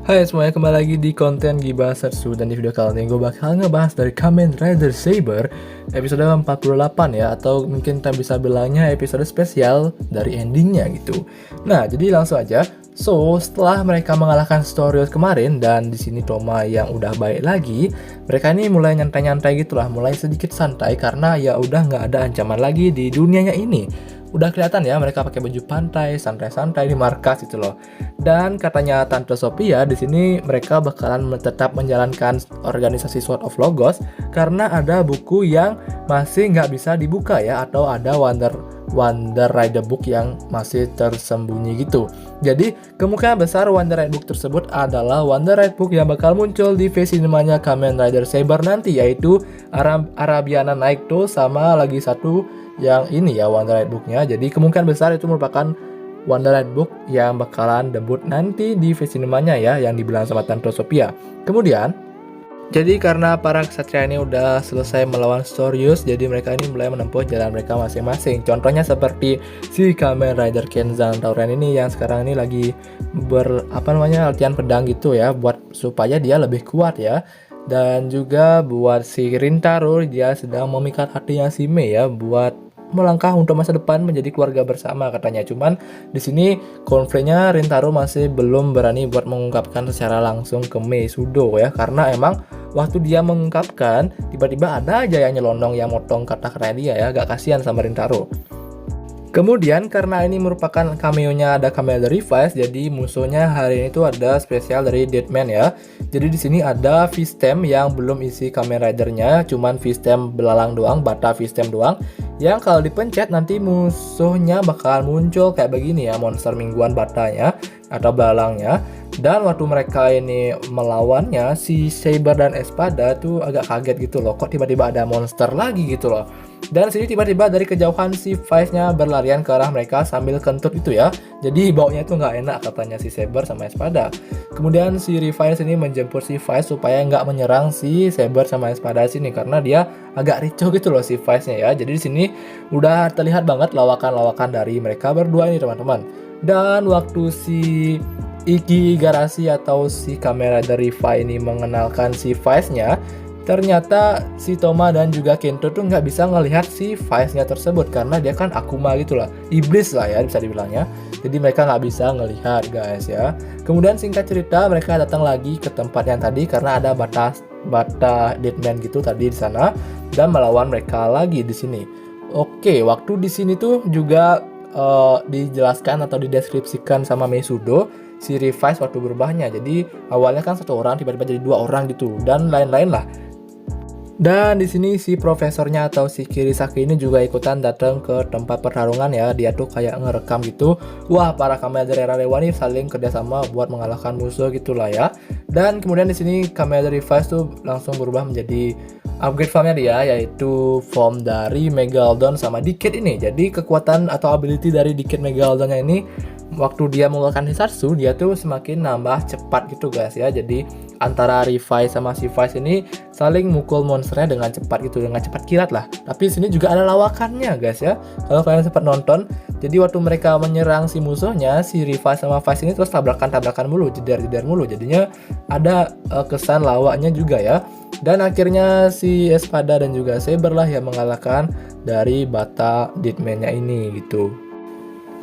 Hai semuanya, kembali lagi di konten Gibah Sersu. Dan di video kali ini gue bakal ngebahas dari Kamen Rider Saber episode 48 ya, atau mungkin kita bisa bilangnya episode spesial dari endingnya gitu. Nah, jadi langsung aja. So, setelah mereka mengalahkan Storius kemarin dan di sini Toma yang udah baik lagi, mereka ini mulai nyantai-nyantai gitulah, mulai sedikit santai karena ya udah nggak ada ancaman lagi di dunianya ini. Udah kelihatan ya mereka pakai baju pantai, santai-santai di markas gitu loh. Dan katanya Tante Sophia di sini mereka bakalan tetap menjalankan organisasi Sword of Logos karena ada buku yang masih nggak bisa dibuka ya, atau ada Wonder Rider Book yang masih tersembunyi gitu. Jadi kemungkinan besar Wonder Rider Book tersebut adalah Wonder Rider Book yang bakal muncul di V-Cinemanya Kamen Rider Saber nanti, yaitu Arabiana Naito sama lagi satu yang ini ya Wonder Rider Book-nya. Jadi kemungkinan besar itu merupakan Wonder Rider Book yang bakalan debut nanti di V-Cinemanya ya, yang dibilang sama Tante Sophia. Kemudian jadi karena para ksatria ini udah selesai melawan Storius, jadi mereka ini mulai menempuh jalan mereka masing-masing. Contohnya seperti si Kamen Rider Kenzan Tauren ini yang sekarang ini lagi latihan pedang gitu ya, buat supaya dia lebih kuat ya. Dan juga buat si Rintaro, dia sedang memikat hatinya si Mei ya, buat melangkah untuk masa depan menjadi keluarga bersama katanya. Cuman di sini konfliknya Rintaro masih belum berani buat mengungkapkan secara langsung ke Mei Sudo ya, karena emang waktu dia mengungkapkan tiba-tiba ada aja yang nyelonong yang motong kata-kata dia ya, agak kasihan sama Rintaro. Kemudian karena ini merupakan cameo-nya ada Kamen Rider Revice, jadi musuhnya hari ini tuh ada spesial dari Deadman ya. Jadi di sini ada V-Stem yang belum isi Kamen Rider-nya, cuman V-Stem belalang doang, bata V-Stem doang. Yang kalau dipencet nanti musuhnya bakal muncul kayak begini ya, monster mingguan batanya atau belalangnya. Dan waktu mereka ini melawannya, si Saber dan Espada tuh agak kaget gitu loh, kok tiba-tiba ada monster lagi gitu loh. Dan sini tiba-tiba dari kejauhan si Vice-nya berlarian ke arah mereka sambil kentut itu ya. Jadi baunya tuh nggak enak katanya si Saber sama Espada. Kemudian si Revice ini menjemput si Vice supaya nggak menyerang si Saber sama Espada sini, karena dia agak ricuh gitu loh si Vice-nya ya. Jadi di sini udah terlihat banget lawakan-lawakan dari mereka berdua ini teman-teman. Dan waktu si Iki Igarashi atau si Kamen Rider Revice ini mengenalkan si Vice-nya, ternyata si Toma dan juga Kento tuh nggak bisa ngelihat si Vice-nya tersebut karena dia kan Akuma gitu lah, iblis lah ya bisa dibilangnya. Jadi mereka nggak bisa ngelihat guys ya. Kemudian singkat cerita mereka datang lagi ke tempat yang tadi karena ada bata Deadman gitu tadi di sana dan melawan mereka lagi di sini. Oke, waktu di sini tuh juga dijelaskan atau dideskripsikan sama Meisudo si Revice waktu berubahnya. Jadi awalnya kan satu orang tiba-tiba jadi dua orang gitu dan lain-lain lah. Dan di sini si profesornya atau si Kirisaki ini juga ikutan datang ke tempat pertarungan ya. Dia tuh kayak ngerekam gitu. Wah, para Kamen Rider era Rewa nih saling kerjasama buat mengalahkan musuh gitulah ya. Dan kemudian di sini Kamen Rider Revice tuh langsung berubah menjadi upgrade formnya dia, yaitu form dari Megalodon sama Decade ini. Jadi kekuatan atau ability dari Decade Megalodonnya ini waktu dia mengeluarkan Hisatsu, dia tuh semakin nambah cepat gitu guys ya. Jadi antara Revice sama si Vice ini saling mukul monsternya dengan cepat gitu, dengan cepat kilat lah. Tapi di sini juga ada lawakannya guys ya, kalau kalian sempat nonton. Jadi waktu mereka menyerang si musuhnya, si Revice sama Vice ini terus tabrakan mulu, jedar mulu. Jadinya ada kesan lawaknya juga ya. Dan akhirnya si Espada dan juga Saber lah yang mengalahkan dari bata Deadman-nya ini gitu.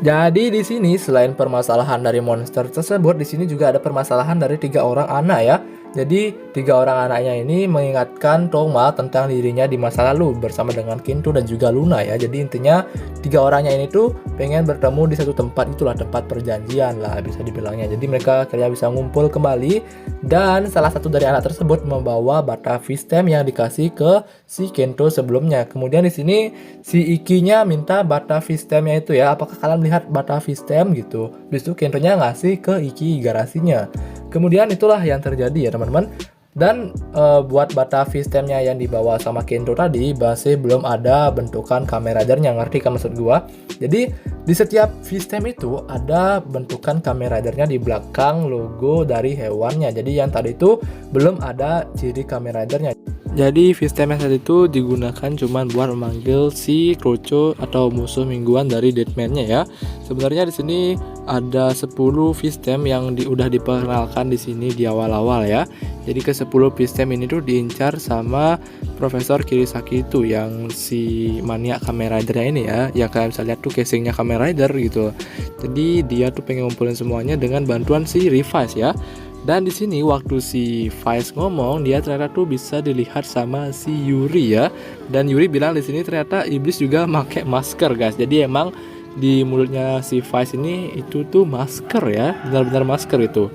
Jadi di sini selain permasalahan dari monster tersebut, di sini juga ada permasalahan dari 3 orang anak ya. Jadi 3 orang anaknya ini mengingatkan Toma tentang dirinya di masa lalu bersama dengan Kinto dan juga Luna ya. Jadi intinya 3 orangnya ini tuh pengen bertemu di satu tempat, itulah tempat perjanjian lah bisa dibilangnya. Jadi mereka akhirnya bisa ngumpul kembali dan salah satu dari anak tersebut membawa bata V-Stem yang dikasih ke si Kento sebelumnya. Kemudian di sini si Ikinya minta bata V-Stemnya itu ya. Apakah kalian melihat bata V-Stem gitu? Habis itu Kentonya ngasih ke Iki Igarashinya. Kemudian itulah yang terjadi ya teman-teman. Dan buat bata V-Stemnya yang dibawa sama Kento tadi masih belum ada bentukan Kamen Rider-nya, ngerti kan maksud gua? Jadi di setiap V-Stem itu ada bentukan Kamen Rider-nya di belakang logo dari hewannya. Jadi yang tadi itu belum ada ciri Kamen Rider-nya. Jadi V-Stem yang tadi itu digunakan cuman buat memanggil si Kroco atau musuh mingguan dari Deadman-nya ya. Sebenarnya di sini ada 10 Vistem yang udah diperkenalkan di sini di awal-awal ya. Jadi ke 10 Vistem ini tuh diincar sama Profesor Kirisaki itu yang si maniak Kamen Rider ini ya. Ya kalian bisa lihat tuh casingnya Kamen Rider gitu. Jadi dia tuh pengen ngumpulin semuanya dengan bantuan si Revice ya. Dan di sini waktu si Vice ngomong, dia ternyata tuh bisa dilihat sama si Yuri ya. Dan Yuri bilang di sini ternyata iblis juga pakai masker guys. Jadi emang di mulutnya si Vice ini itu tuh masker ya, benar-benar masker itu.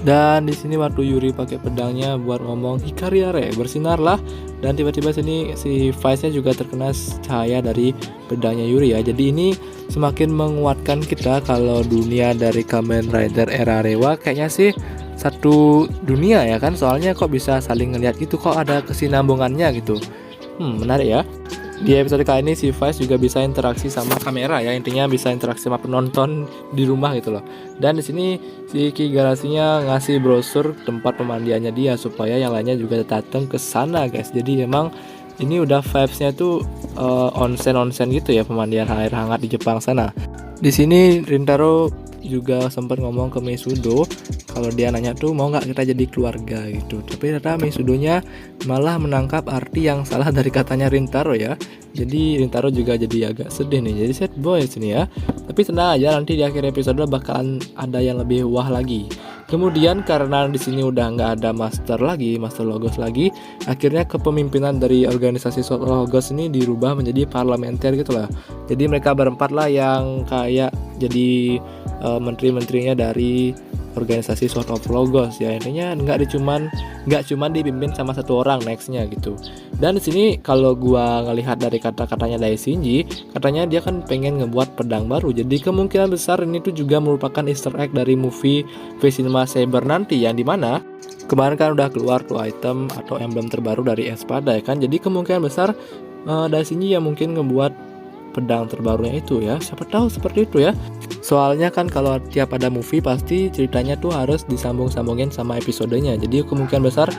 Dan di sini waktu Yuri pakai pedangnya buat ngomong Hikariare, bersinarlah, dan tiba-tiba sini si Vice-nya juga terkena cahaya dari pedangnya Yuri ya. Jadi ini semakin menguatkan kita kalau dunia dari Kamen Rider era Rewa kayaknya sih satu dunia ya kan, soalnya kok bisa saling ngeliat gitu, kok ada kesinambungannya gitu. Menarik ya. Di episode kali ini si Vice juga bisa interaksi sama kamera ya, intinya bisa interaksi sama penonton di rumah gitu loh. Dan di sini si Kigarasinya ngasih brosur tempat pemandiannya dia supaya yang lainnya juga datang ke sana guys. Jadi emang ini udah vibes-nya tuh onsen gitu ya, pemandian air hangat di Jepang sana. Di sini Rintaro juga sempat ngomong ke Meisudo kalau dia nanya tuh mau nggak kita jadi keluarga gitu, tapi ternyata Meisudonya malah menangkap arti yang salah dari katanya Rintaro ya. Jadi Rintaro juga jadi agak sedih nih, jadi sad boy sini ya. Tapi tenang aja, nanti di akhir episode bakalan ada yang lebih wah lagi. Kemudian karena di sini udah nggak ada Master Logos lagi, akhirnya kepemimpinan dari organisasi Sword Logos ini dirubah menjadi parlementer gitu lah. Jadi mereka berempat lah yang kayak jadi menteri-menterinya dari organisasi Sword of Logos ya. Intinya nggak cuman dipimpin sama satu orang nextnya gitu. Dan di sini kalau gua ngelihat dari kata-katanya Dai Shinji, katanya dia kan pengen ngebuat pedang baru. Jadi kemungkinan besar ini tuh juga merupakan Easter egg dari movie V-Cinema Saber nanti, yang dimana kemarin kan udah keluar tuh item atau emblem terbaru dari Espada ya kan. Jadi kemungkinan besar Dai Shinji yang mungkin ngebuat pedang terbarunya itu ya, siapa tahu seperti itu ya. Soalnya kan kalau tiap ada movie pasti ceritanya tuh harus disambung-sambungin sama episodenya. Jadi kemungkinan besar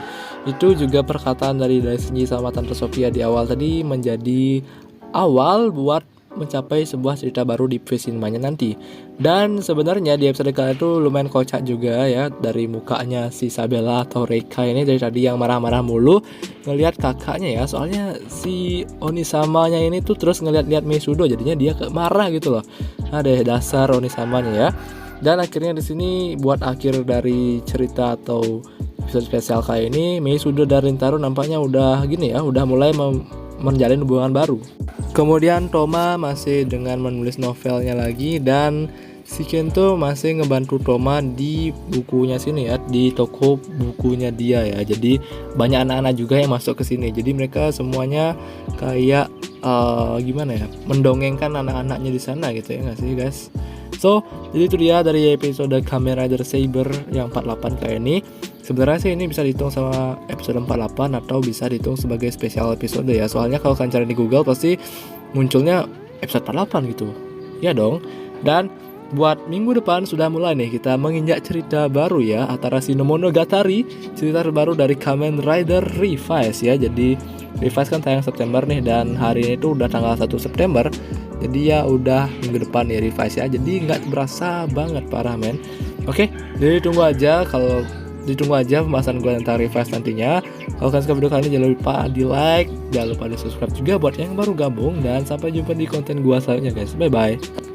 itu juga perkataan dari Shinji sama Tante Sophia di awal tadi menjadi awal buat mencapai sebuah cerita baru di V-Cinemanya nanti. Dan sebenarnya di episode kali itu lumayan kocak juga ya, dari mukanya si Sabella atau Reika ini dari tadi yang marah-marah mulu ngelihat kakaknya ya. Soalnya si Onisamanya ini tuh terus ngeliat-liat Meisudo, jadinya dia marah gitu loh. Ada dasar Onisamanya ya. Dan akhirnya di sini buat akhir dari cerita atau episode spesial kali ini, Meisudo dan Rintaro nampaknya udah gini ya, udah mulai menjalin hubungan baru. Kemudian Toma masih dengan menulis novelnya lagi, dan si Kento masih ngebantu Toma di bukunya sini ya, di toko bukunya dia ya. Jadi banyak anak-anak juga yang masuk ke sini. Jadi mereka semuanya kayak gimana ya, mendongengkan anak-anaknya di sana gitu ya, nggak sih guys? So, jadi itu dia dari episode Kamen Rider Saber yang 48 kali ini. Sebenarnya sih ini bisa dihitung sama episode 48 atau bisa dihitung sebagai spesial episode ya. Soalnya kalau kalian cari di Google pasti munculnya episode 48 gitu. Ya dong. Dan buat minggu depan sudah mulai nih kita menginjak cerita baru ya, Atarashi no Monogatari, cerita terbaru dari Kamen Rider Revice ya. Jadi Revice kan tayang September nih, dan hari ini tuh udah tanggal 1 September. Jadi ya udah minggu depan ya Revice ya. Jadi nggak berasa banget parah men. Oke, jadi ditunggu aja pembahasan gue tentang Revice nantinya. Kalau kalian suka video kali ini jangan lupa di like, jangan lupa di subscribe juga buat yang baru gabung, dan sampai jumpa di konten gue selanjutnya guys. Bye bye.